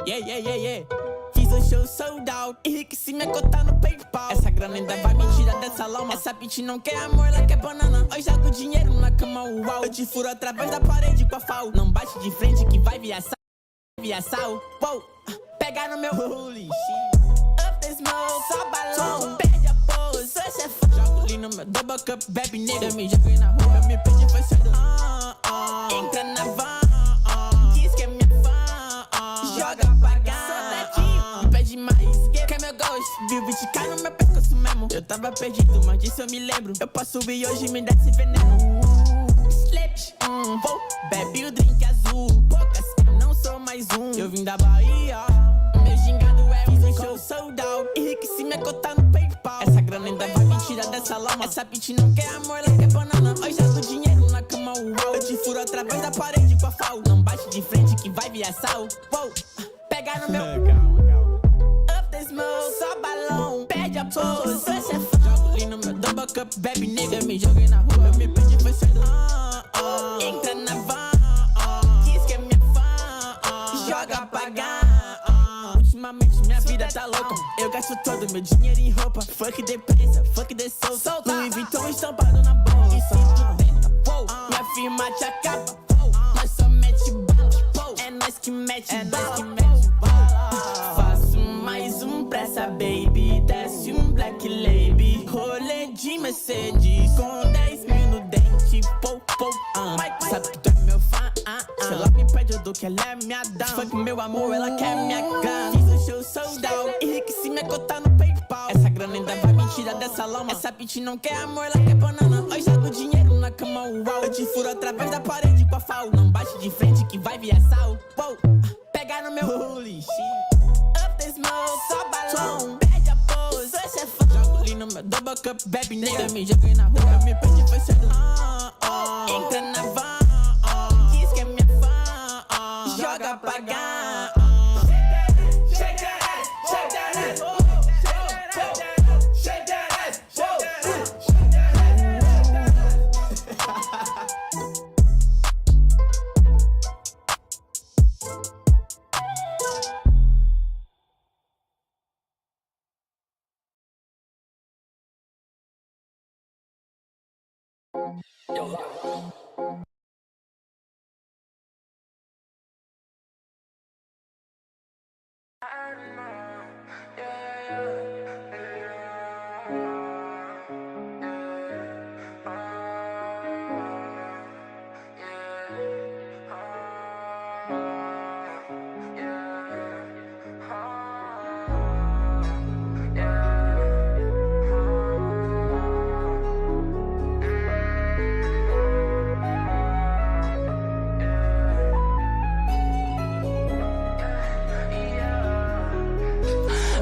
Yeah. Fiz um show sold out, enriqueci minha conta no PayPal. Essa grana ainda vai me tirar dessa lama. Essa bitch não quer amor, ela quer banana. Eu jogo dinheiro na cama, uau. Eu te furo através da parede com a FAO. Não bate de frente que vai via sal. Uou, pega no meu holy shit. Up the smoke, só balão. Perde a pose, hoje é fã. Jogo ali no meu double cup, bebe nigga. Eu me joguei na rua, eu me perdi, foi cedo. Entra na van, diz que é minha fã. Joga pagar, me pede mais. Quer meu ghost, viu o beat cai no meu pescoço mesmo. Eu tava perdido, mas disso eu me lembro. Eu posso ir hoje, me dá esse veneno. Slip, vou, bebe o drink azul. Poucas, eu não sou mais um. Eu vim da Bahia, meu gingado é um show sold out. Enriqueci minha conta no PayPal. Essa grana ainda vai me tirar dessa lama. Essa bitch não quer amor, ela quer banana. Hoje jogo dinheiro na cama, uau. Eu te furo através da parede com a FAO. Não bate de frente que vai via sal. Uou, pega no meu up the smoke, só balão. Perde a pose, hoje é fã. Jogo ali no meu double cup, bebe nigga. Eu me joguei na rua, eu me perdi, foi cedo. Entra na van, diz que é minha fã. Joga pagar. Ultimamente minha vida tá louca. Eu gasto todo meu dinheiro em roupa. Fuck de presa, fuck de solta. Louis Vuitton estampado na bolsa. E se tu tenta, minha firma te acaba. Nós só mete bala. É nós que mete bala. Faço mais um pra essa baby. Desce um black lady. Rolê de Mercedes com 10 mil no dente. Sabe que tu é meu fã. Se ela me pede eu dou que ela é minha dama. Fuck meu amor, ela quer minha cama. Fiz um show sold out, enriqueci minha conta no PayPal. Essa grana ainda vai me tirar dessa lama. Essa bitch não quer amor, ela quer banana. Hoje jogo dinheiro na cama, uau. Eu te furo através da parede com a FAO. Não bate de frente que vai via sal. Uou, pega no meu holy shit. Up the smoke, só balão. Perde a pose, hoje é fã. Jogo ali no meu double cup, bebe nigga. Eu me joguei na rua, eu me perdi, foi cedo. Entra na van, diz que é minha fã. Joga pagar. Shake that ass, shake that ass, shake that ass, shake that ass.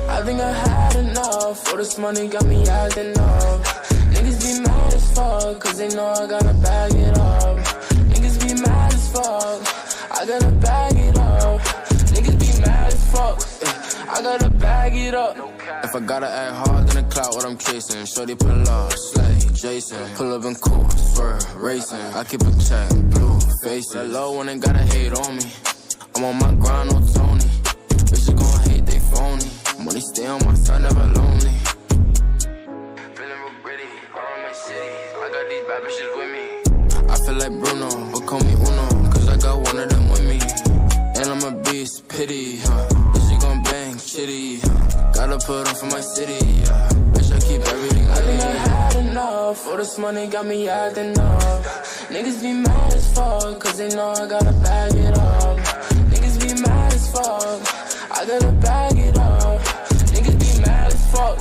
I think I had enough. All this money got me acting up. Niggas be mad as fuck, cause they know I gotta bag it up. Niggas be mad as fuck, I gotta bag it up. Niggas be mad as fuck, I gotta bag it up. If I gotta act hard, then the clout what I'm chasing. Shorty pull up, slay, Jason. Pull up in cool, swerve, racing. I keep a check, blue, facing. That low one ain't gotta hate on me. I'm on my grind, no Tony. Bitches gon' hate, they phony. Money stay on my side, never lonely. Feeling real gritty, all in my city. I got these bad bitches with me. I feel like Bruno, but call me Uno, cause I got one of them with me. And I'm a beast, pity, This shit gon' bang, shitty, Gotta put on for my city, Bitch, I keep everything I think I had enough. All this money got me acting up. Niggas be mad as fuck, cause they know I gotta bag it up. Niggas be mad as fuck, I gotta bag it up. Niggas be mad as fuck,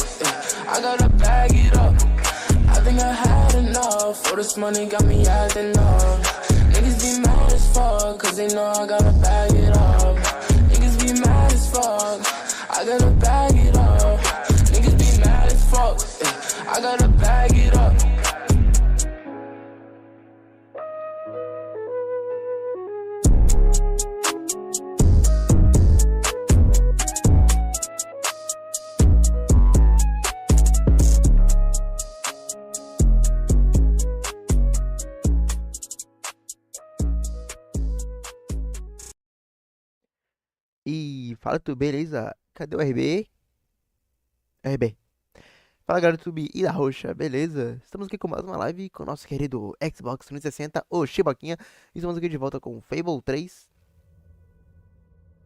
I gotta bag it up. I think I had enough. All this money got me acting up. Niggas be mad as fuck, cause they know I gotta bag it up. Niggas be mad as fuck, I gotta bag it up. Niggas be mad as fuck, I gotta bag it up. E fala tudo, beleza? Cadê o RB? RB. Fala galera do YouTube e da Roxa, beleza? Estamos aqui com mais uma live com o nosso querido Xbox 360, o Chibaquinha. E estamos aqui de volta com Fable 3,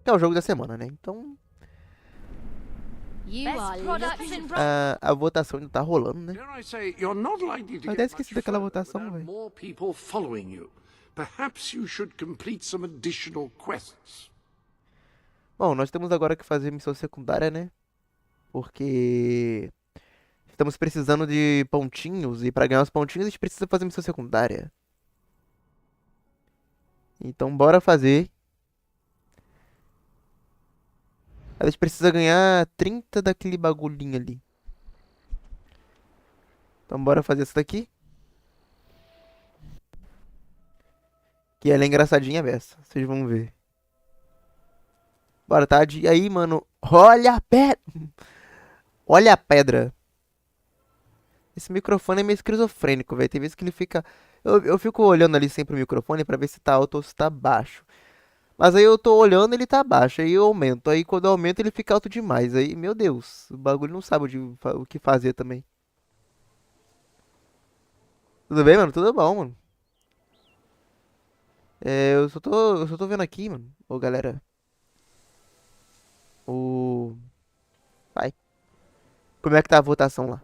que é o jogo da semana, né? Então, a votação ainda tá rolando, né? Eu até esqueci daquela votação, velho. Bom, nós temos agora que fazer missão secundária, né? Porque estamos precisando de pontinhos e para ganhar os pontinhos a gente precisa fazer missão secundária. Então bora fazer. A gente precisa ganhar 30 daquele bagulhinho ali. Então bora fazer essa daqui. Que ela é engraçadinha dessa, vocês vão ver. Bora, tá? E aí, mano, olha a pedra. Olha a pedra. Esse microfone é meio esquizofrênico, velho. Tem vezes que ele fica... Eu fico olhando ali sempre o microfone pra ver se tá alto ou se tá baixo. Mas aí eu tô olhando e ele tá baixo. Aí eu aumento. Aí quando eu aumento ele fica alto demais. Aí, meu Deus. O bagulho não sabe o que fazer também. Tudo bem, mano? Tudo bom, mano. Eu só tô vendo aqui, mano. Ô, galera. Vai. Como é que tá a votação lá?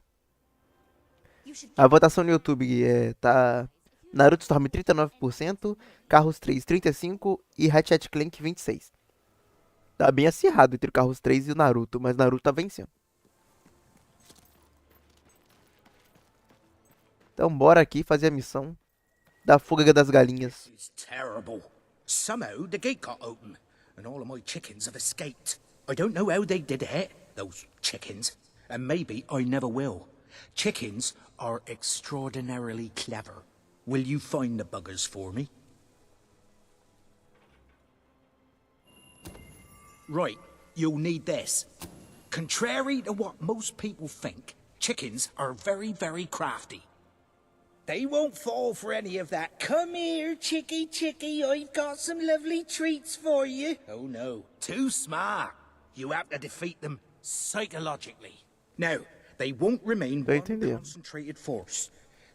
A votação no YouTube tá... Naruto Storm 39%, Carros 3 35% e Ratchet Clank 26%. Tá bem acirrado entre o Carros 3 e o Naruto, mas Naruto tá vencendo. Então bora aqui fazer a missão da fuga das galinhas. Somehow the gate got open and all of my chickens have escaped. I don't know how they did it, those chickens, and maybe I never will. Chickens are extraordinarily clever. Will you find the buggers for me? Right, you'll need this. Contrary to what most people think, chickens are very, very crafty. They won't fall for any of that. Come here, chickie, chickie, I've got some lovely treats for you. Oh no, too smart. You have to defeat them psychologically. Now, they won't remain one concentrated force.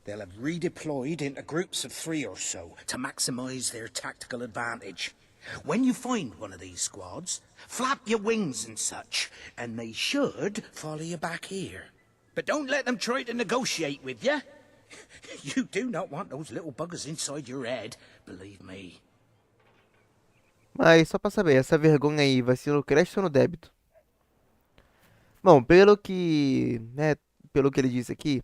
They'll have redeployed into groups of 3 or so to maximize their tactical advantage. When you find one of these squads, flap your wings and such, and they should follow you back here. But don't let them try to negotiate with you. You do not want those little buggers inside your head, believe me. Mas só pra saber, essa vergonha aí vai ser no crédito ou no débito? Bom, pelo que ele disse aqui,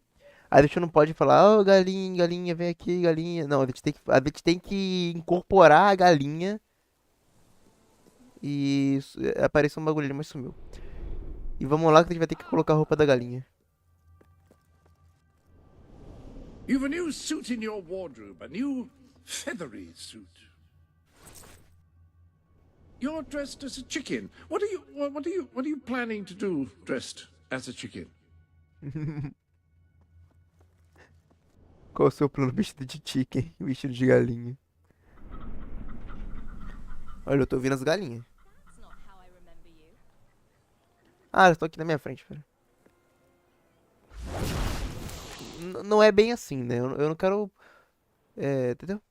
a gente não pode falar, oh, galinha, galinha, vem aqui, galinha. Não, a gente tem que incorporar a galinha. E apareceu um bagulho ali, mas sumiu. E vamos lá que a gente vai ter que colocar a roupa da galinha. You've a new suit in your wardrobe, a new feathery suit. You're dressed as a chicken. What are you planning to do dressed as a chicken? Qual o seu plano vestido de chicken, vestido de galinha? Olha, eu tô ouvindo as galinhas. Ah, elas estão aqui na minha frente, velho. Não é bem assim, né? Eu não quero... entendeu?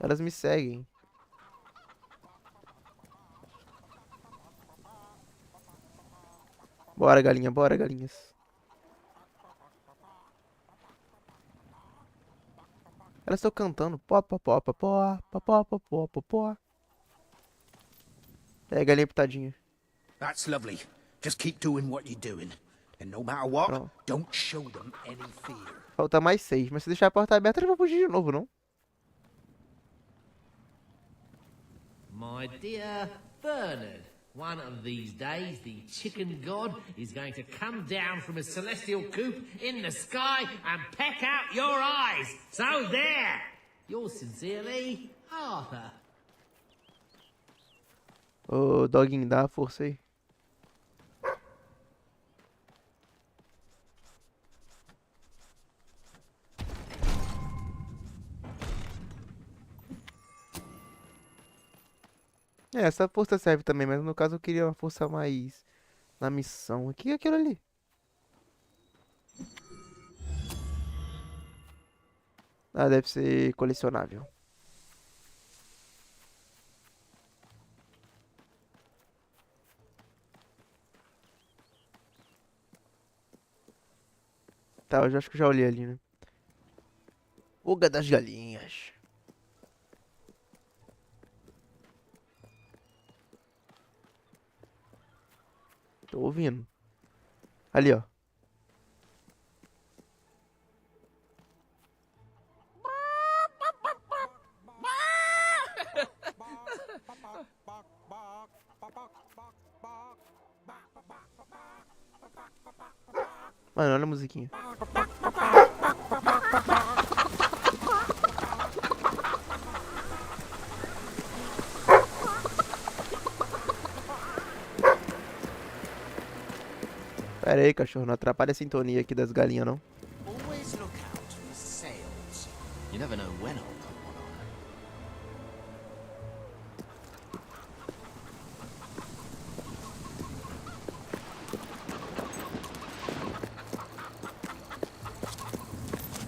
Elas me seguem. Bora, galinha, bora, galinhas. Elas estão cantando. Pó, pó, pó, pó, pó, pó, pó, pó, pó, pó, pó. É, galinha pitadinha. That's lovely. Just keep doing what you're doing. And no matter what, don't show them any fear. Falta mais 6, mas se deixar a porta aberta, eles vão fugir de novo, não? My dear Bernard, one of these days the chicken god is going to come down from his celestial coop in the sky and peck out your eyes. So there! Yours sincerely, Arthur. Ô, doguinho, dá uma força aí. É, essa força serve também, mas no caso eu queria uma força mais na missão. O que é aquilo ali? Ah, deve ser colecionável. Tá, eu já acho que eu já olhei ali, né? Fuga das galinhas. Tô ouvindo. Ali, ó. Mano, olha a musiquinha. Pera aí, cachorro, não atrapalha a sintonia aqui das galinhas, não. Always look out for sails. You never know when I'll put one on.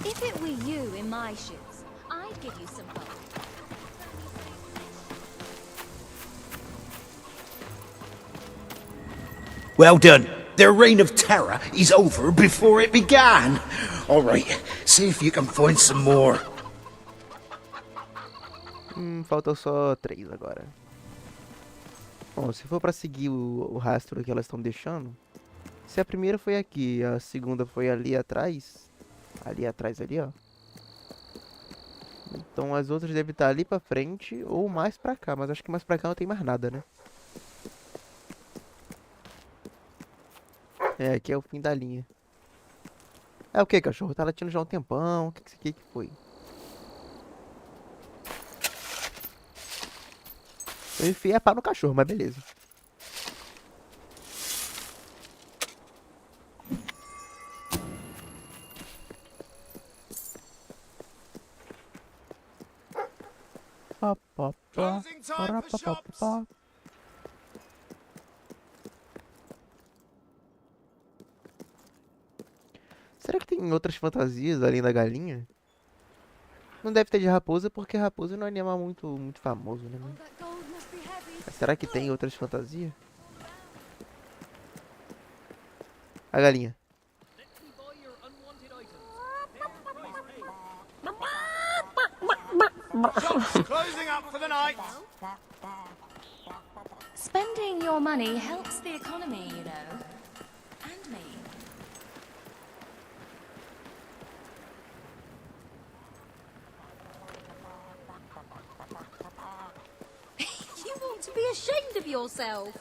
If it were you in my shoes, I'd give you some both. Well done. Their reign of terror is over before it began. All right, see if you can find some more. Faltam só 3 agora. Bom, se for pra seguir o rastro que elas estão deixando. Se a primeira foi aqui, a segunda foi ali atrás. Ali atrás, ali, ó. Então as outras devem estar ali pra frente ou mais pra cá. Mas acho que mais pra cá não tem mais nada, né? É, aqui é o fim da linha. É o que, cachorro? Tá latindo já há um tempão. O que foi? Eu enfiei a pá no cachorro, mas beleza. Pá, pá, pá. Pará, pá, pá, pá. Será que tem outras fantasias além da galinha? Não deve ter de raposa, porque raposa não é um animal muito famoso, né? Mas será que tem outras fantasias? A galinha. Closing up for the night. Spending your money helps the economy, you know. And me. You want to be ashamed of yourself.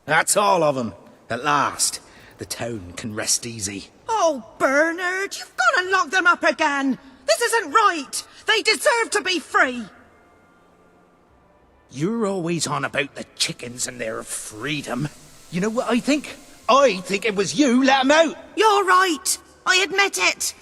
That's all of them. At last, the town can rest easy. Oh, Bernard, you've got to lock them up again. This isn't right. They deserve to be free. You're always on about the chickens and their freedom. You know what I think? I think it was you let them out. You're right. I admit it.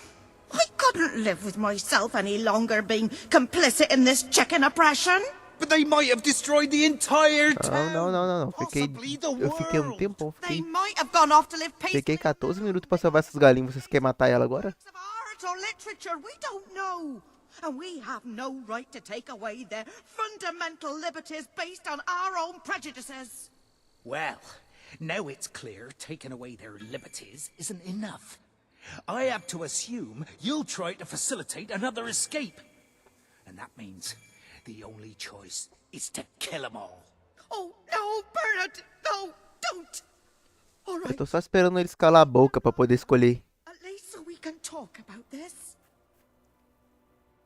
I couldn't live with myself any longer being complicit in this chicken oppression. But they might have destroyed the entire town. Não. Possibly the Eu fiquei um world. tempão. They might have gone off to live peacefully. Fiquei 14 minutos pra salvar essas galinhas. Vocês querem matar ela agora? Of art or literature, we don't know. And we have no right to take away their fundamental liberties based on our own prejudices. Well, now it's clear taking away their liberties isn't enough. I have to assume you'll try to facilitate another escape. And that means the only choice is to kill them all. Oh, no, Bernard, no, don't. All Eu right, tô só esperando eles calar a boca pra poder escolher. at least so we can talk about this.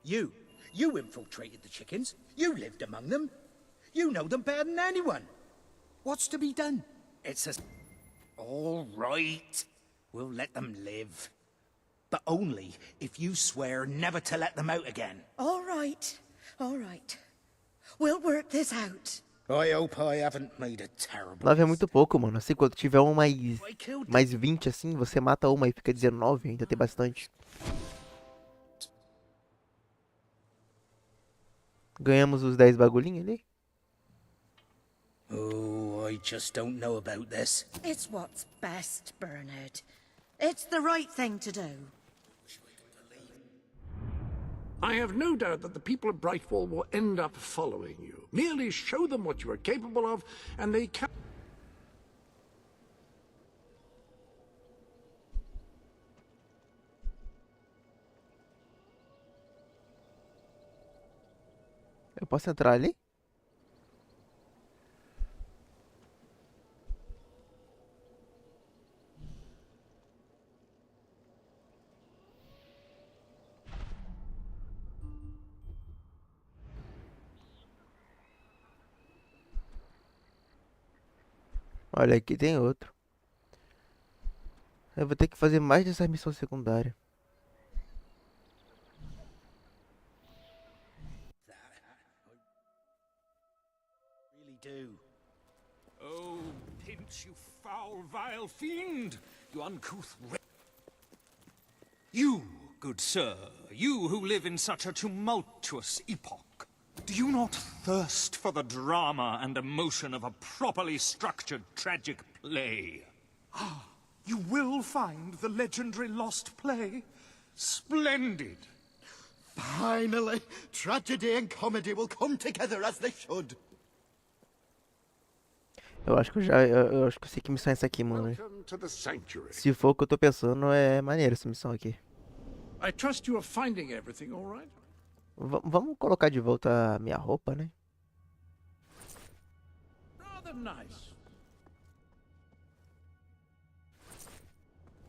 You infiltrated the chickens. You lived among them. You know them better than anyone. What's to be done? It's a... All right. We'll let them live. But only if you swear never to let them out again. All right. All right. We'll work this out. I hope I haven't made a terrible 9 é muito pouco, mano. Assim, quando tiver um mais 20, assim, você mata uma e fica 19, ainda tem bastante. Ganhamos os 10 bagulhinhos ali. Oh, I just don't know about this. It's what's best, Bernard. It's the right thing to do. I have no doubt that the people of Brightwall will end up following you. Merely show them what you are capable of, and they can... Eu posso entrar ali? Olha, aqui tem outro. Eu vou ter que fazer mais dessa missão secundária. Really do. Oh, pinch, you foul, vile fiend! You uncouth You, good sir, you who live in such a tumultuous epoch, do you not thirst for the drama and emotion of a properly structured tragic play? Ah, you will find the legendary lost play splendid. Finally, tragedy and comedy will come together as they should. Eu acho que eu acho que eu sei que missão é essa aqui, mano. Se for o que eu tô pensando, é maneiro essa missão aqui. I trust you are finding everything all right? Vamos colocar de volta a minha roupa, né? Rather nice.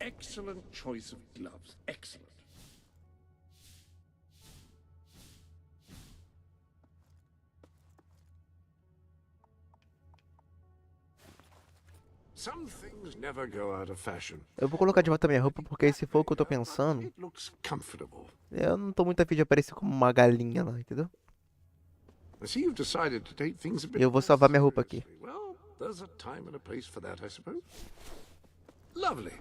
Excellent choice of gloves. Excellent. Some things never go out of fashion. Eu vou colocar de volta a minha roupa porque se for o que eu tô pensando, It looks comfortable. eu não tô muito afim de aparecer como uma galinha lá, entendeu? I see you've decided to take things a bit Eu vou salvar minha roupa aqui. seriously. Well, there's a time and a place for that, I suppose. Lovely.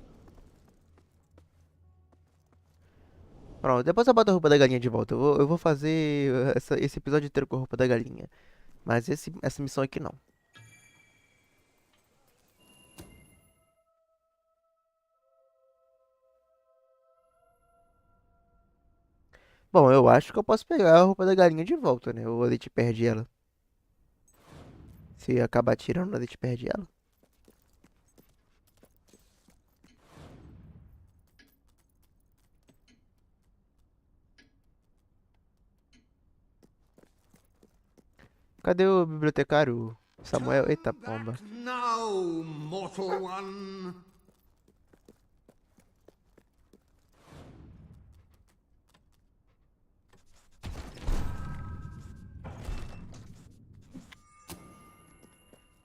Pronto, depois eu boto a roupa da galinha de volta. Eu vou fazer esse episódio inteiro com a roupa da galinha. Mas essa missão aqui não. Bom, eu acho que eu posso pegar a roupa da galinha de volta, né? Ou a gente perde ela. Se acabar tirando, a gente perde ela. Cadê o bibliotecário? Samuel? Eita pomba. Now, mortal one.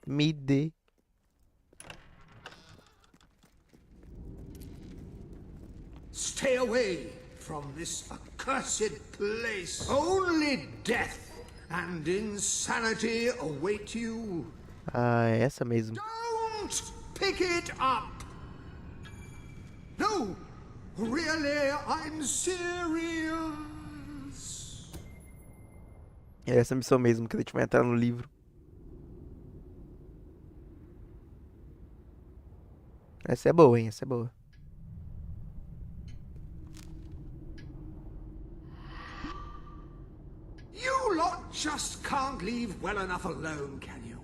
Me dê. Stay away from this accursed place. Only death and insanity await you. Ah, é essa mesmo. Don't pick it up. No, really, I'm serious. É essa missão mesmo que a gente vai entrar no livro. Essa é boa, hein? Essa é boa. You lot just can't leave well enough alone, can you?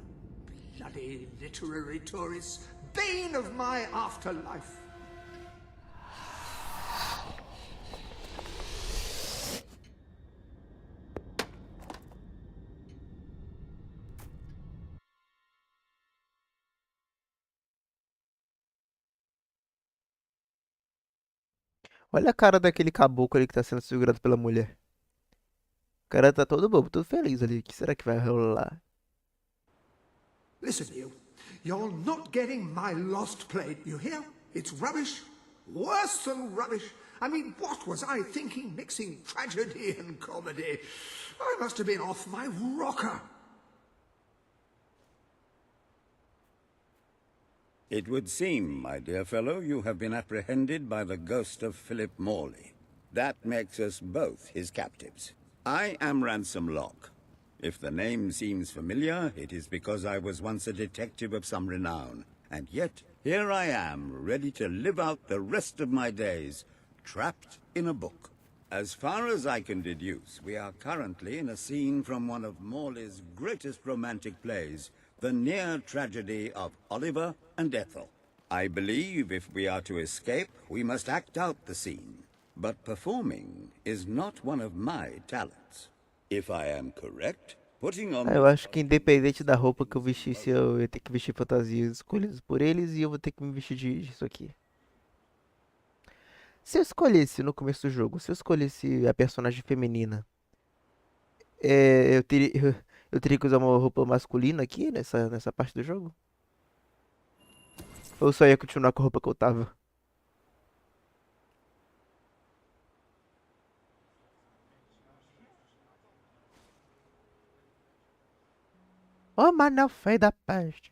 Bloody literary tourists, bane of my afterlife. Olha a cara daquele caboclo ali que tá sendo segurado pela mulher. O cara tá todo bobo, todo feliz ali. O que será que vai rolar? Listen, you. You're not getting my lost plate, you hear? It's rubbish, Worse than rubbish. I mean, what was I thinking mixing tragedy and comedy? I must have been off my rocker. It would seem, my dear fellow, you have been apprehended by the ghost of Philip Morley. That makes us both his captives. I am Ransom Locke. If the name seems familiar, it is because I was once a detective of some renown. And yet, here I am, ready to live out the rest of my days, trapped in a book. As far as I can deduce, we are currently in a scene from one of Morley's greatest romantic plays, the near tragedy of Oliver and Ethel. I believe if we are to escape, we must act out the scene. But performing is not one of my talents. If I am correct, putting on... Eu acho que independente da roupa que eu vestisse, eu ia ter que vestir fantasias escolhidas por eles e eu vou ter que me vestir disso aqui. Se eu escolhesse no começo do jogo, se eu escolhesse a personagem feminina, eu teria que usar uma roupa masculina aqui nessa parte do jogo? Ou eu só ia continuar com a roupa que eu tava? Oh, mas não foi da peste.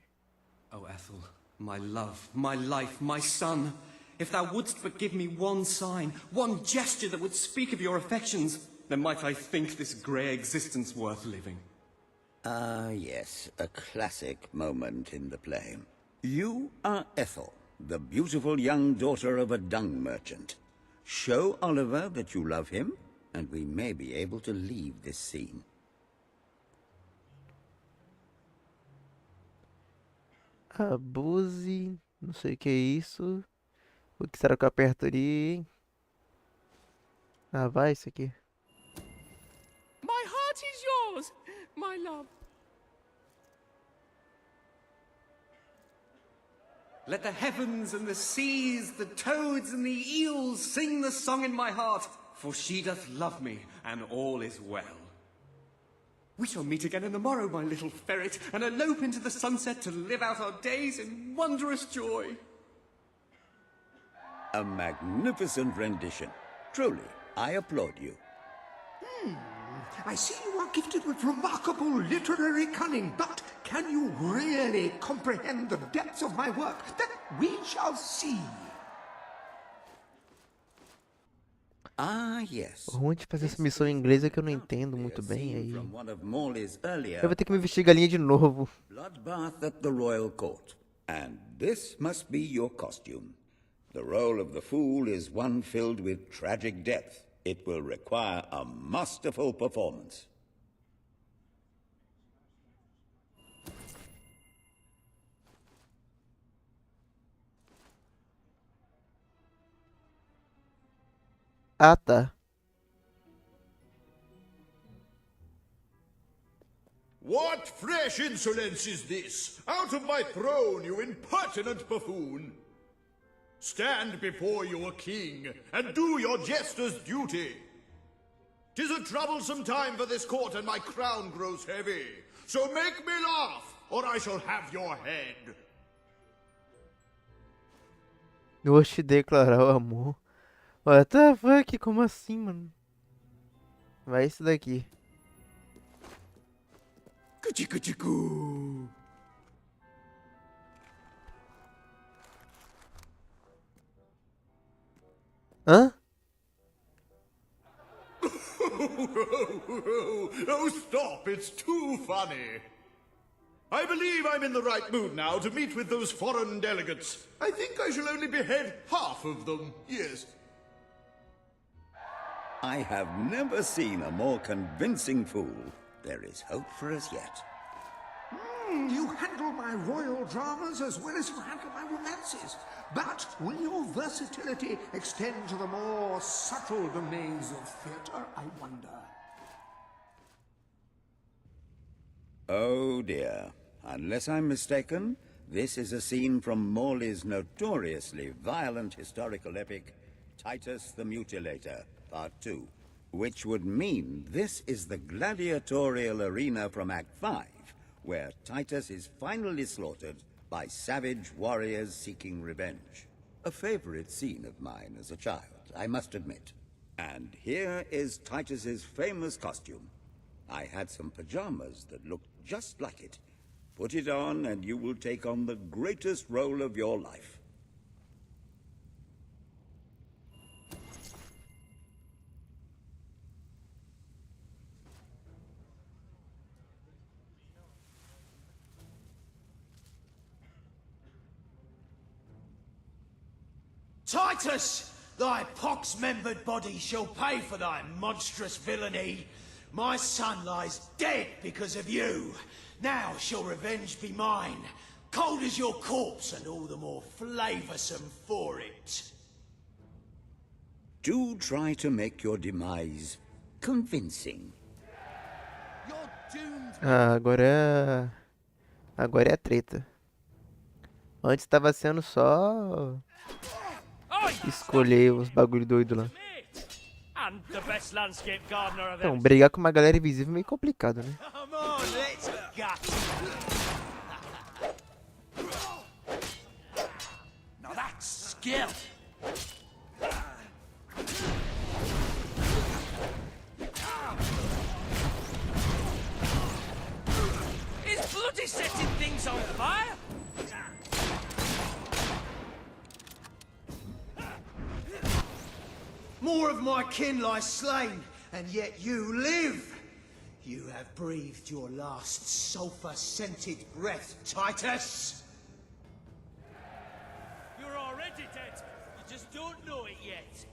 Oh, Ethel, my love, my life, my son. If thou wouldst but give me one sign, one gesture that would speak of your affections, then might I think this grey existence worth living. Ah, yes, a classic moment in the play. You are Ethel, the beautiful young daughter of a dung merchant. Show Oliver that you love him, and we may be able to leave this scene. Abuse, não sei o que é isso. O que será que eu aperto ali, hein? Ah, vai isso aqui. My heart is yours, my love. Let the heavens and the seas, the toads and the eels sing the song in my heart, for she doth love me, and all is well. We shall meet again in the morrow, my little ferret, and elope into the sunset to live out our days in wondrous joy. A magnificent rendition. Truly, I applaud you. I see you are gifted with remarkable literary cunning, but can you really comprehend the depths of my work? That we shall see. Ah, yes. O ruim de fazer essa missão em inglês é que eu não entendo muito bem, aí eu vou ter que me vestir galinha de novo. Bloodbath at the royal court. And this must be your costume. The role of the fool is one filled with tragic depth. It will require a masterful performance. Ah, tá. What fresh insolence is this? Out of my throne, you impertinent buffoon! Stand before your king, and do your jester's duty. 'Tis a troublesome time for this court, and my crown grows heavy. So make me laugh, or I shall have your head. Oxe, declarar o amor. What the fuck? Como assim, mano? Vai isso daqui. Cuchicuchicu. Hã? Oh, stop, it's too funny. I believe I'm in the right mood now to meet with those foreign delegates. I think I shall only behead half of them, yes. I have never seen a more convincing fool. There is hope for us yet. You handle my royal dramas as well as you handle my romances. But will your versatility extend to the more subtle domains of theatre, I wonder? Oh dear. Unless I'm mistaken, this is a scene from Morley's notoriously violent historical epic, Titus the Mutilator, Part 2. Which would mean this is the gladiatorial arena from Act 5, where Titus is finally slaughtered by savage warriors seeking revenge. A favorite scene of mine as a child, I must admit. And here is Titus's famous costume. I had some pajamas that looked just like it. Put it on and you will take on the greatest role of your life. Titus, thy pox-membered body shall pay for thy monstrous villainy. My son lies dead because of you. Now shall revenge be mine, cold as your corpse and all the more flavoursome for it. Do try to make your demise convincing. Ah, agora é a treta. Antes tava sendo só escolher os bagulho doido lá. Então, brigar com uma galera invisível é meio complicado, né? Now that's skill. Is bloody setting things on fire? More of my kin lie slain, and yet you live. You have breathed your last sulphur-scented breath, Titus. You're already dead. You just don't know it yet.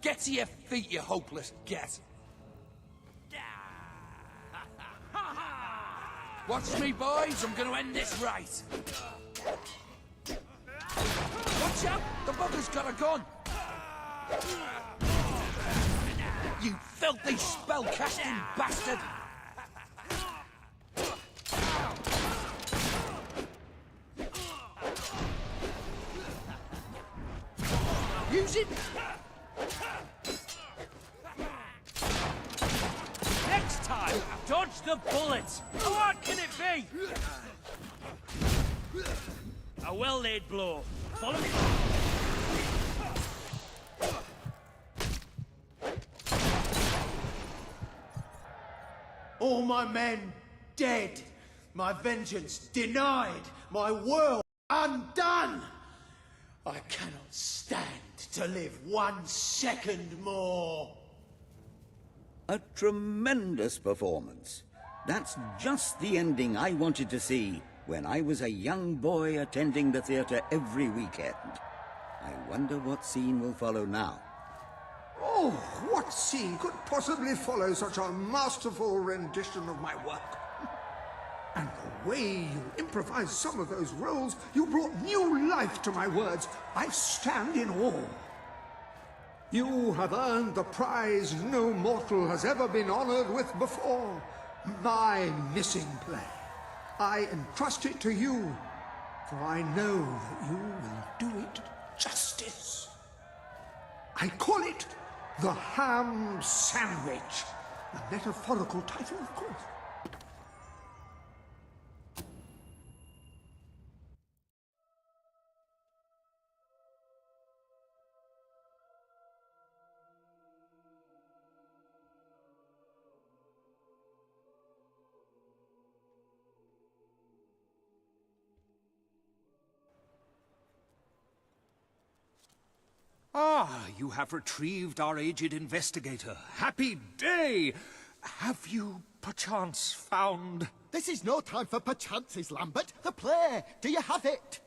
Get to your feet, you hopeless gat. Watch me, boys. I'm going to end this right. Watch out! The bugger's got a gun! You filthy spell-casting bastard! Use it! Next time, dodge the bullet. What can it be? A well-laid blow. Follow me. All my men dead. My vengeance denied. My world undone. I cannot stand to live 1 second more. A tremendous performance. That's just the ending I wanted to see when I was a young boy attending the theatre every weekend. I wonder what scene will follow now. Oh, what scene could possibly follow such a masterful rendition of my work? And the way you improvised some of those roles, you brought new life to my words. I stand in awe. You have earned the prize no mortal has ever been honored with before. My missing play. I entrust it to you, for I know that you will do it justice. I call it the Ham Sandwich. A metaphorical title, of course. Ah, you have retrieved our aged investigator. Happy day! Have you, perchance, found... This is no time for perchances, Lambert. The play. Do you have it?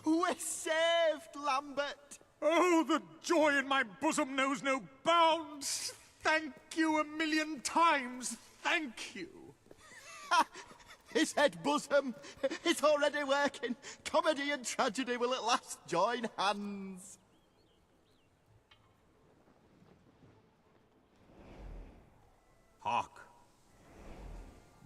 We're saved, Lambert. Oh, the joy in my bosom knows no bounds. Thank you 1,000,000 times. Thank you. His head bosom. It's already working. Comedy and tragedy will at last join hands. Hark.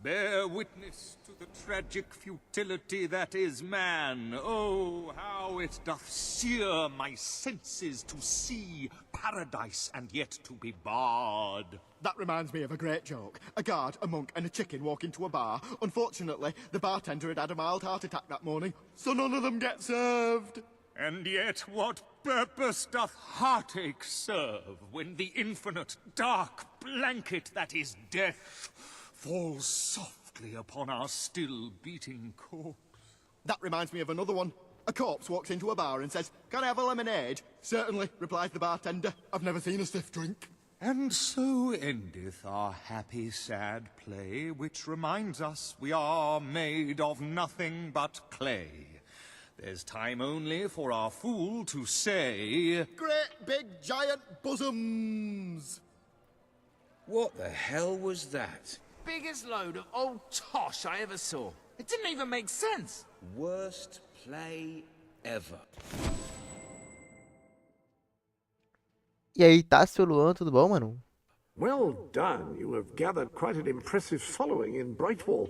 Bear witness to the tragic futility that is man. Oh, how it doth sear my senses to see paradise and yet to be barred. That reminds me of a great joke. A guard, a monk, and a chicken walk into a bar. Unfortunately, the bartender had had a mild heart attack that morning, so none of them get served. And yet what purpose doth heartache serve when the infinite dark blanket that is death falls softly upon our still beating corpse? That reminds me of another one. A corpse walks into a bar and says, "Can I have a lemonade?" "Certainly," replies the bartender. "I've never seen a stiff drink." And so endeth our happy sad play, which reminds us we are made of nothing but clay. There's time only for our fool to say, "Great big giant bosoms." What the hell was that? Biggest load of old tosh I ever saw. It didn't even make sense. Worst play ever. E aí, Tássio, Luan, tudo bom, mano? Well done. You have gathered quite an impressive following in Brightwall.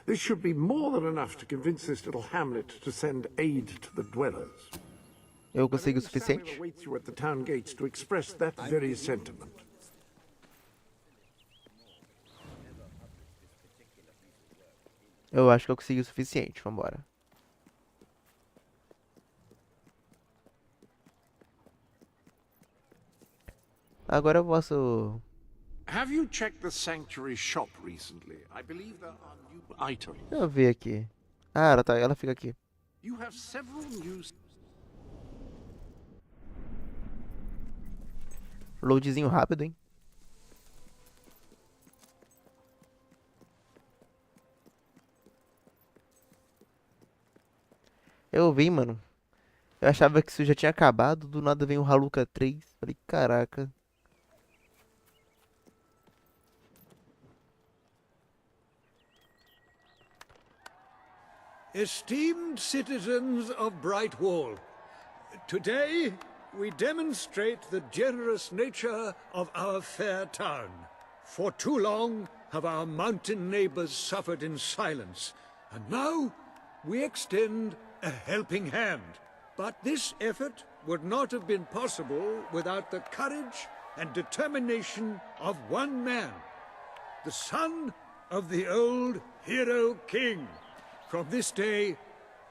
This should be more than enough to convince this little hamlet to send aid to the dwellers. Eu consigo o suficiente? Samuel awaits you at the town gates to express that very sentiment. Eu acho que eu consegui o suficiente, vambora. Agora eu posso... Have you checked the sanctuary shop recently? I believe there are new items. Deixa eu ver aqui. Ah, ela fica aqui. You have several new... Loadzinho rápido, hein? Eu vi, mano. Eu achava que isso já tinha acabado. Do nada vem o Haluka 3. Falei, caraca. Esteemed citizens of Brightwall, today we demonstrate the generous nature of our fair town. For too long have our mountain neighbors suffered in silence, and now we extend a helping hand. But this effort would not have been possible without the courage and determination of one man, the son of the old hero king. From this day,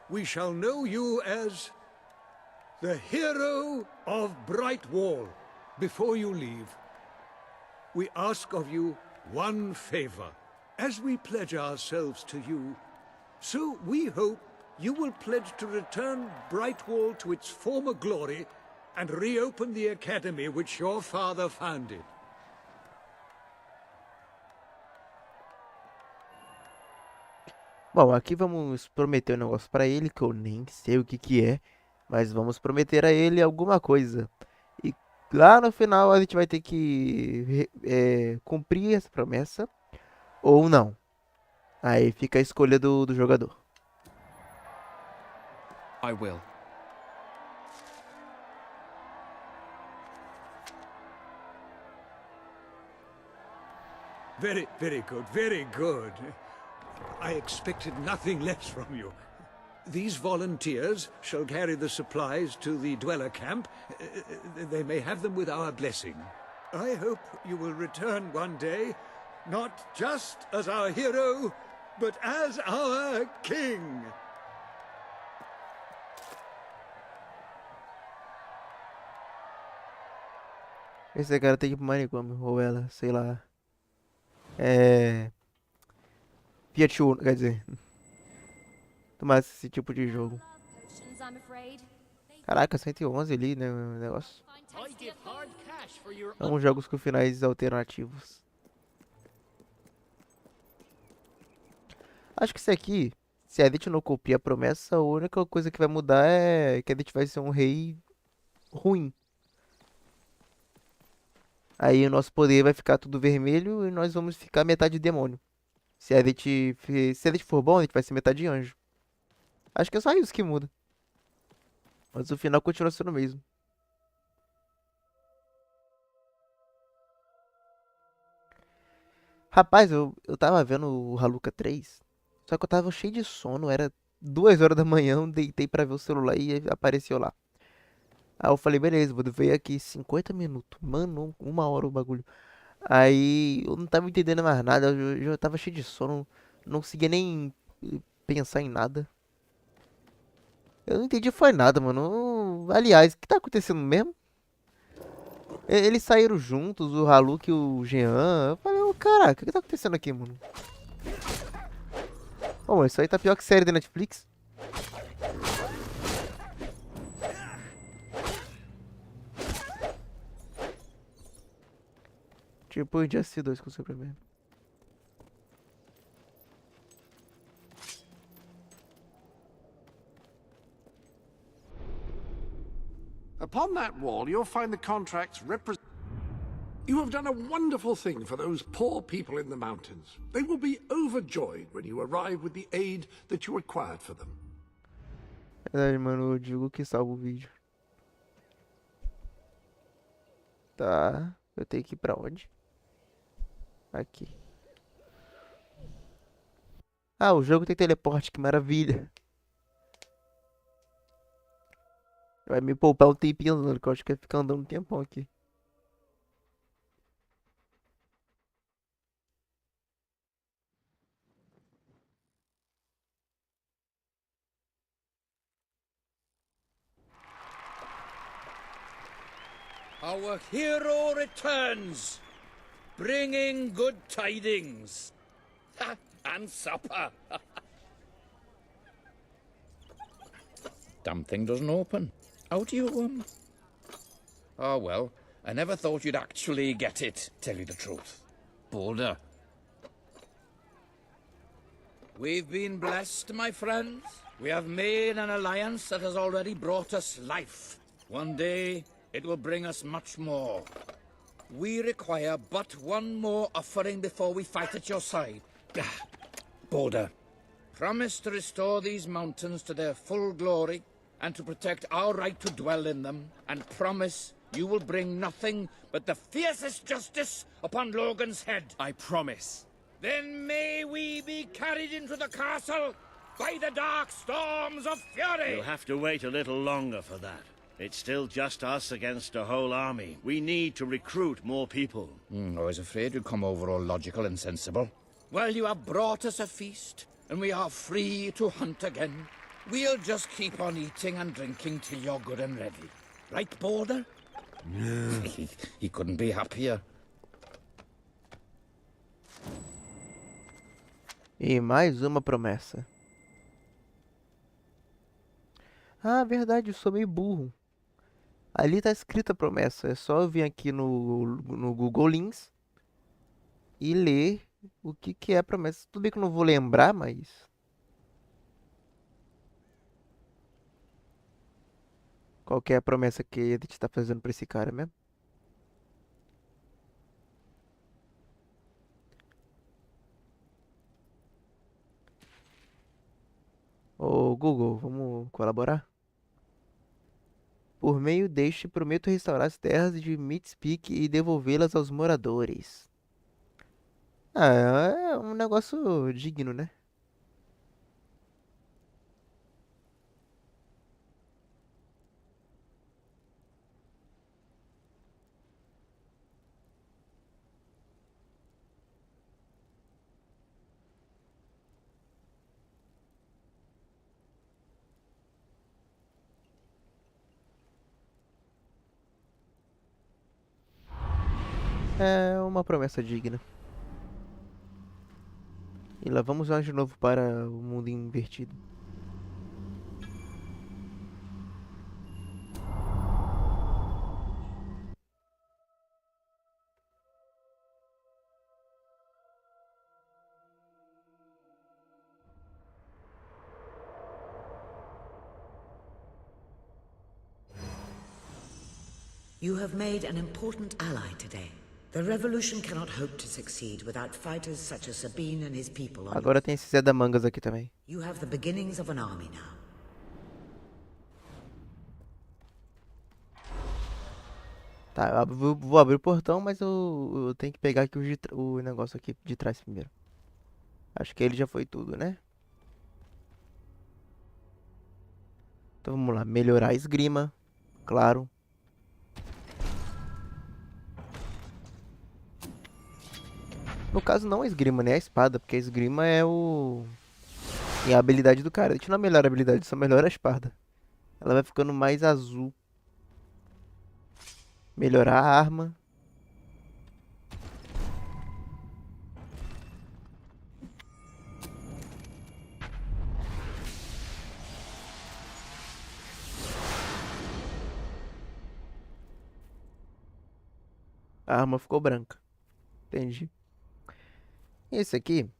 we shall know you as the hero of Brightwall. Before you leave, we ask of you one favor. As we pledge ourselves to you, so we hope you will pledge to return Brightwall to its former glory and reopen the academy which your father founded. Bom, aqui vamos prometer um negócio pra ele que eu nem sei o que que é, mas vamos prometer a ele alguma coisa. E lá no final a gente vai ter que cumprir essa promessa ou não. Aí fica a escolha do jogador. I will. Very good, very good. I expected nothing less from you. These volunteers shall carry the supplies to the dweller camp. They may have them with our blessing. I hope you will return one day, not just as our hero, but as our king. Esse cara tem que ir pro manicômio, ou ela, sei lá. Fiat Uno, quer dizer. Tomar esse tipo de jogo. Caraca, 111 ali, né, o negócio. São jogos com finais alternativos. Acho que isso aqui, se a gente não copia a promessa, a única coisa que vai mudar é que a gente vai ser um rei ruim. Aí o nosso poder vai ficar tudo vermelho e nós vamos ficar metade demônio. Se a gente for bom, a gente vai ser metade anjo. Acho que é só isso que muda. Mas o final continua sendo o mesmo. Rapaz, eu tava vendo o Haluka 3, só que eu tava cheio de sono, era 2 horas da manhã, eu deitei pra ver o celular e apareceu lá. Aí eu falei, beleza, vou ver aqui 50 minutos. Mano, 1 hora o bagulho. Aí eu não tava entendendo mais nada, eu já tava cheio de sono, não conseguia nem pensar em nada. Eu não entendi foi nada, mano. Aliás, o que tá acontecendo mesmo? Eles saíram juntos, o Haluk e o Jean. Eu falei, ô caraca, o que tá acontecendo aqui, mano? Bom, isso aí tá pior que série da Netflix. Tipo o Injustice 2 com o Superman. Upon that wall, you'll find the contracts represent... You have done a wonderful thing for those poor people in the mountains. They will be overjoyed when you arrive with the aid that you acquired for them. Verdade, mano, eu digo que salva o vídeo. Tá, eu tenho que ir pra onde? Aqui. Ah, o jogo tem teleporte, que maravilha. Vai me poupar um tempinho andando, que eu acho que vai ficar andando um tempão aqui. Our hero returns, bringing good tidings. And supper. Damn thing doesn't open. How do you, Oh, well, I never thought you'd actually get it, tell you the truth. Boulder. We've been blessed, my friends. We have made an alliance that has already brought us life. One day, it will bring us much more. We require but one more offering before we fight at your side. Boulder. Promise to restore these mountains to their full glory and to protect our right to dwell in them, and promise you will bring nothing but the fiercest justice upon Logan's head. I promise. Then may we be carried into the castle by the dark storms of fury. You'll have to wait a little longer for that. It's still just us against a whole army. We need to recruit more people. I was afraid you'd come over all logical and sensible. Well, you have brought us a feast, and we are free to hunt again. We'll just keep on eating and drinking till you're good and ready. Right, Boulder? No. He couldn't be happier. E mais uma promessa. Ah, verdade, eu sou meio burro. Ali tá escrita a promessa. É só eu vir aqui no Google Links e ler o que é a promessa. Tudo bem que eu não vou lembrar, mas... Qual que é a promessa que a gente tá fazendo pra esse cara mesmo? Ô Google, vamos colaborar? Por meio deste, prometo restaurar as terras de Mitspeak e devolvê-las aos moradores. Ah, é um negócio digno, né? É uma promessa digna. E lá vamos nós de novo para o mundo invertido. You have made an important ally today. The revolution cannot hope to succeed without fighters such as Sabine and his people. Agora tem esse Zé da Mangas aqui também. You have the beginnings of an army now. Tá, vou abrir o portão, mas eu tenho que pegar aqui o negócio aqui de trás primeiro. Acho que ele já foi tudo, né? Então vamos lá, melhorar a esgrima, claro. No caso não a esgrima, né? A espada, porque a esgrima é a habilidade do cara. A gente não melhora a habilidade, só melhora a espada. Ela vai ficando mais azul. Melhorar a arma. A arma ficou branca. Entendi. E esse aqui,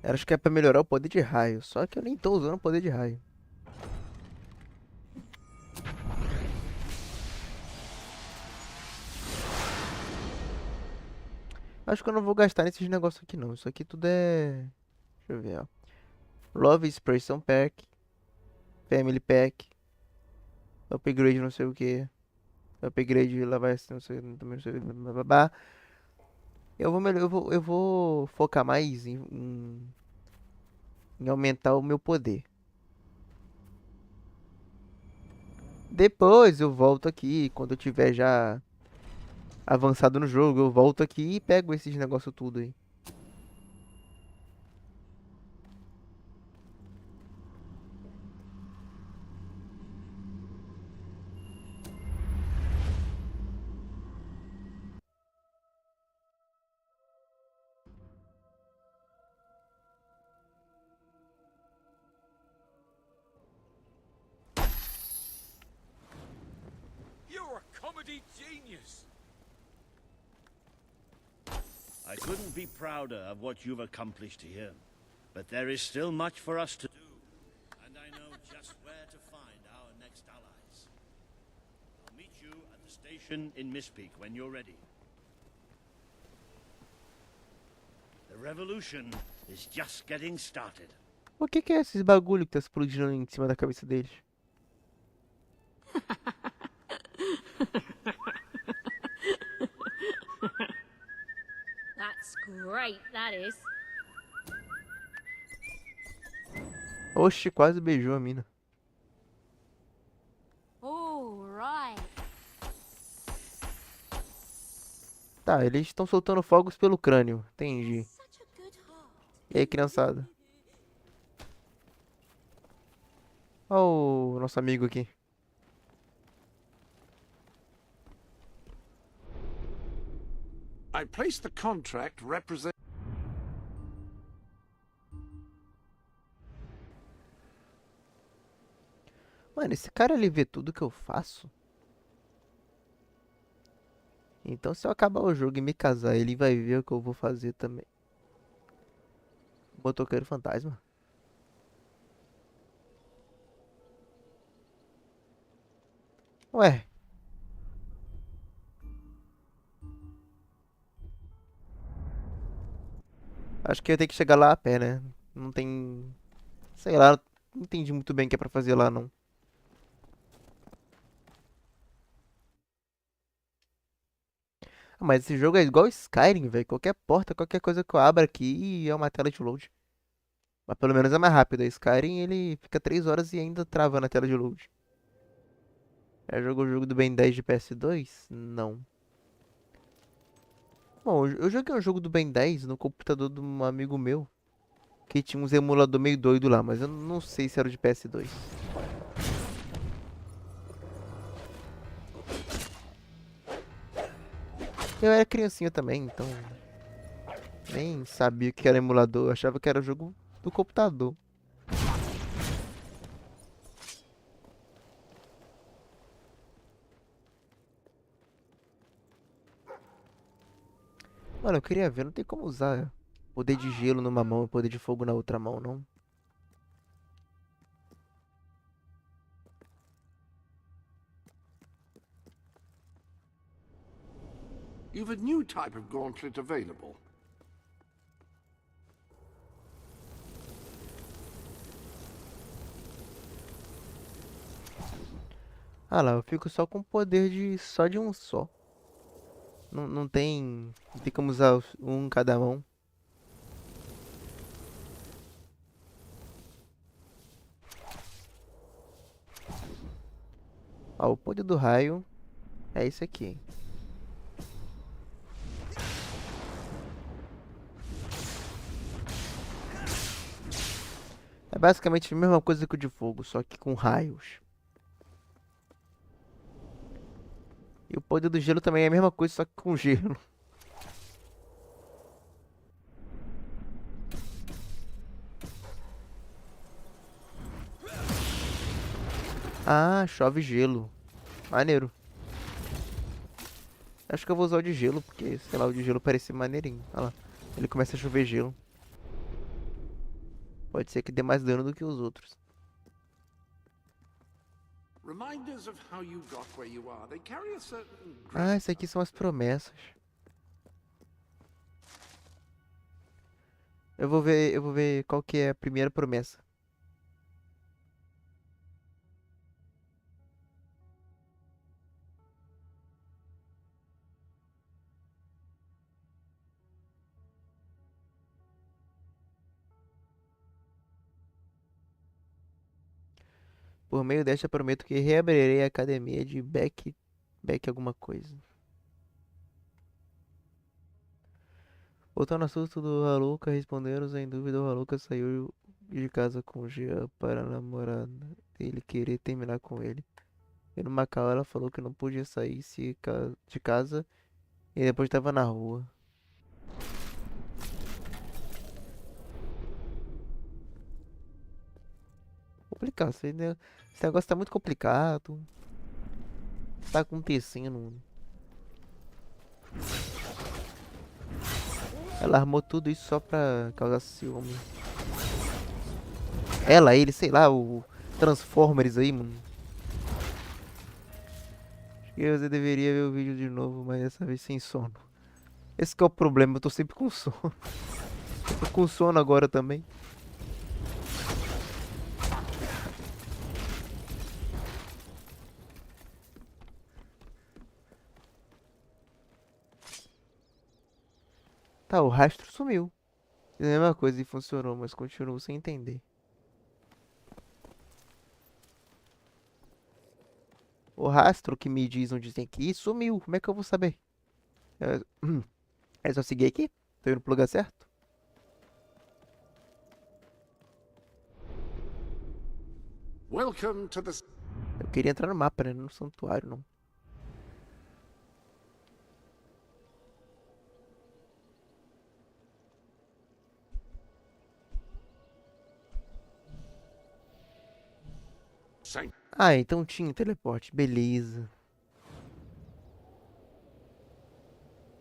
acho que é pra melhorar o poder de raio. Só que eu nem tô usando o poder de raio. Acho que eu não vou gastar nesses negócios aqui não. Isso aqui tudo é... Deixa eu ver, ó. Love Expression Pack. Family Pack. Upgrade não sei o que. Upgrade lá vai não sei, também não sei, babá. Eu vou focar mais em aumentar o meu poder. Depois eu volto aqui, quando eu tiver já avançado no jogo, eu volto aqui e pego esses negócios tudo aí. You're a comedy genius. I couldn't be prouder of what you've accomplished here. But there is still much for us to do. And I know just where to find our next allies. I'll meet you at the station in Misspeak when you're ready. The revolution is just getting started. O que é esses bagulho que tá explodindo em cima da cabeça deles? That's great, that is. Oxe, quase beijou a mina. All right. Tá, eles estão soltando fogos pelo crânio. Entendi. E aí, criançada? Olha o nosso amigo aqui. I place the contract represent... Mano, esse cara ele vê tudo que eu faço. Então se eu acabar o jogo e me casar, ele vai ver o que eu vou fazer também. Motoqueiro fantasma. Ué. Acho que eu tenho que chegar lá a pé, né? Não tem... Sei lá, não entendi muito bem o que é pra fazer lá, não. Ah, mas esse jogo é igual Skyrim, velho. Qualquer porta, qualquer coisa que eu abra aqui é uma tela de load. Mas pelo menos é mais rápido. A Skyrim, ele fica 3 horas e ainda trava na tela de load. Já jogou o jogo do Ben 10 de PS2? Não. Bom, eu joguei um jogo do Ben 10 no computador de um amigo meu. Que tinha uns emulador meio doido lá, mas eu não sei se era o de PS2. Eu era criancinha também, então... Nem sabia que era emulador, eu achava que era jogo do computador. Mano, eu queria ver, não tem como usar poder de gelo numa mão e poder de fogo na outra mão, não. You've a new type of gauntlet available. Ah lá, eu fico só com o poder de só de um só. Não tem como usar um em cada mão. Ó, o poder do raio é esse aqui. É basicamente a mesma coisa que o de fogo, só que com raios. E o poder do gelo também é a mesma coisa, só que com gelo. Ah, chove gelo. Maneiro. Acho que eu vou usar o de gelo, porque, sei lá, o de gelo parece maneirinho. Olha lá. Ele começa a chover gelo. Pode ser que dê mais dano do que os outros. Reminders of how you got where you are. They carry a certain Ah, essas aqui são as promessas. Eu vou ver qual que é a primeira promessa. Por meio desta, prometo que reabrirei a academia de Beck alguma coisa. Voltando ao assunto do Haluka, responderam sem dúvida, o Haluka saiu de casa com Gia para a namorada dele querer terminar com ele. E no Macau ela falou que não podia sair de casa e depois estava na rua. Complicado, esse negócio tá muito complicado. Tá acontecendo. Ela armou tudo isso só pra causar ciúme. Ela, ele, sei lá, o Transformers aí, mano. Acho que você deveria ver o vídeo de novo, mas dessa vez sem sono. Esse que é o problema, eu tô sempre com sono. Eu tô com sono agora também. Tá, o rastro sumiu. É a mesma coisa e funcionou, mas continuo sem entender. O rastro que me diz onde tem que ir sumiu. Como é que eu vou saber? É, é só seguir aqui? Tô indo pro lugar certo? Welcome to the... Eu queria entrar no mapa, né? No santuário, não. Ah, então tinha teleporte. Beleza.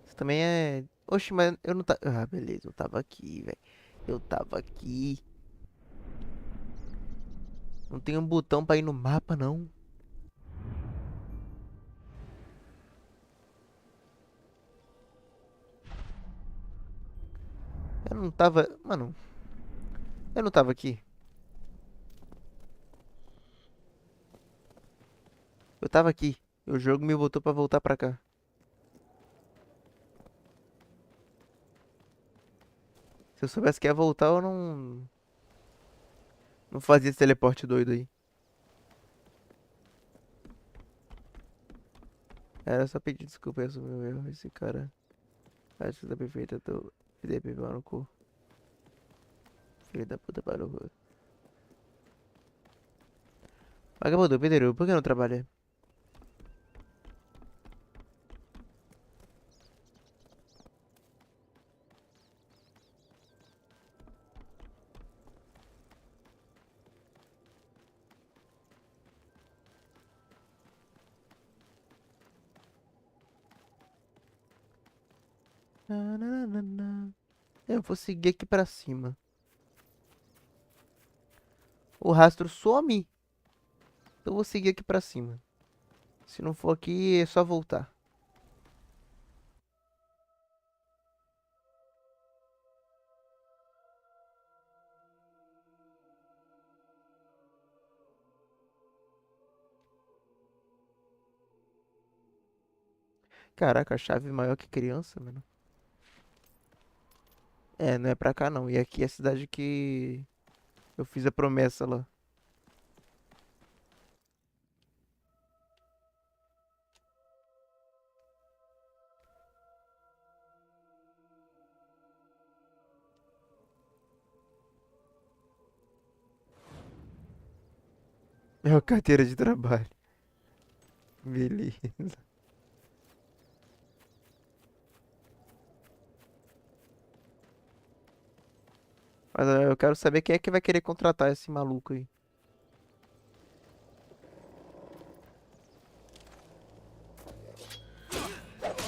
Isso também é... Oxe, mas eu não tava... Ah, beleza. Eu tava aqui, velho. Eu tava aqui. Não tem um botão pra ir no mapa, não. Eu não tava... Mano... Eu não tava aqui. Eu tava aqui. O jogo me botou pra voltar pra cá. Se eu soubesse que ia voltar, eu não... Não fazia esse teleporte doido aí. Era só pedir desculpa e assumir o erro. Esse cara... Acho que tá perfeito. Eu tô... Filho de no cu. Filho da puta parou. Vagabundo, pedreiro, por que não trabalha? Eu vou seguir aqui pra cima. O rastro some. Eu vou seguir aqui pra cima. Se não for aqui, é só voltar. Caraca, a chave maior que criança, mano. É, não é pra cá não. E aqui é a cidade que eu fiz a promessa lá. É a carteira de trabalho. Beleza. Mas eu quero saber quem é que vai querer contratar esse maluco aí.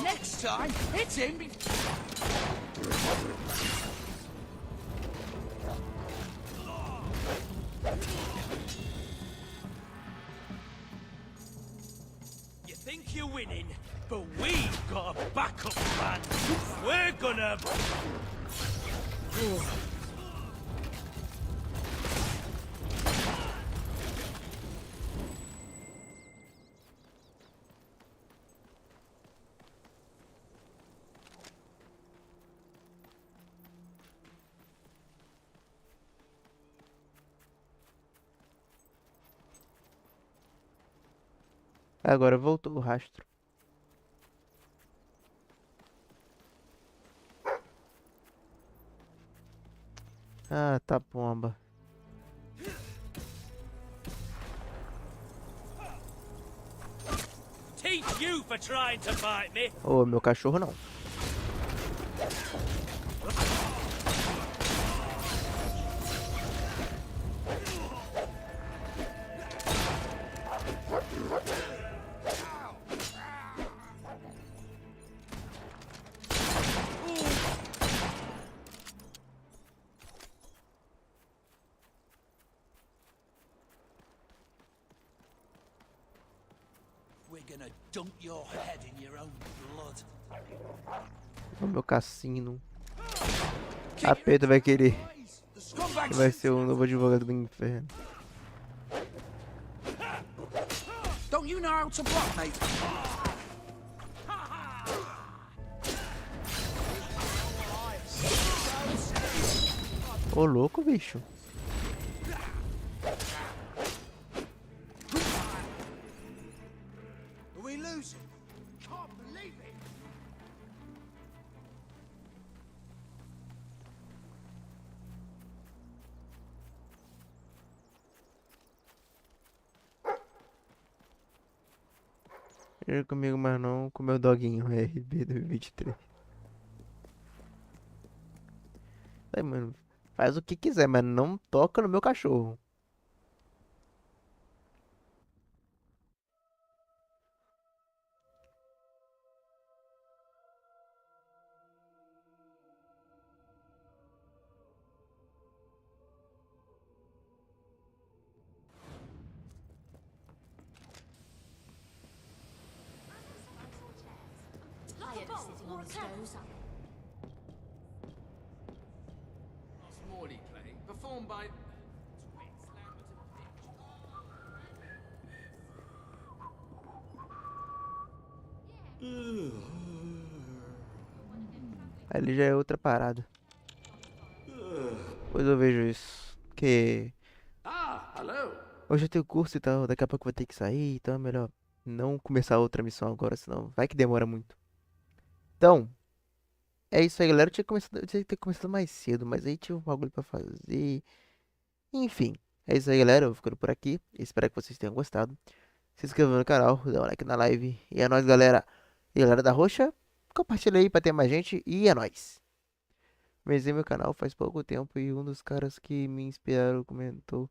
Next time, it's him. You think you're winning, but we've got a backup plan. We're gonna... Agora voltou o rastro. Ah, tá bomba. Teach you for trying to fight me. Ô, meu cachorro não. We're gonna dunk your head in your own blood. O meu cassino. A Pedro vai querer. Vai ser o novo advogado do inferno. Don't you know how to block, mate? Ô, louco, bicho. Are we losing? Can't believe it. Ele comigo, mas não com meu doguinho RB 2023. Aí, mano, faz o que quiser, mas não toca no meu cachorro. Morley play, performed by... Ali já é outra parada. Depois eu vejo isso. Porque hello. hoje eu tenho curso e tal, daqui a pouco eu vou ter que sair, então é melhor não começar outra missão agora, senão vai que demora muito. Então, é isso aí, galera. Eu tinha que ter começado mais cedo, mas aí tinha um bagulho pra fazer. Enfim, é isso aí, galera. Eu vou ficando por aqui. Espero que vocês tenham gostado. Se inscreva no canal, dá um like na live. E é nóis, galera. E galera da Roxa, compartilha aí pra ter mais gente. E é nóis. Comecei meu canal faz pouco tempo e um dos caras que me inspiraram comentou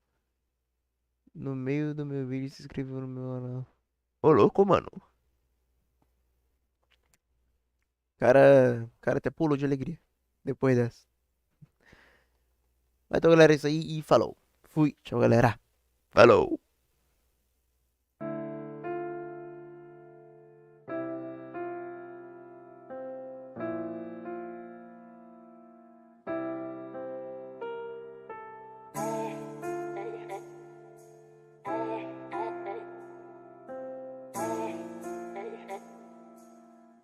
no meio do meu vídeo e se inscreveu no meu canal. Ô, louco, mano. O cara até pulou de alegria depois dessa. Mas então, galera, é isso aí e falou. Fui. Tchau, galera. Falou.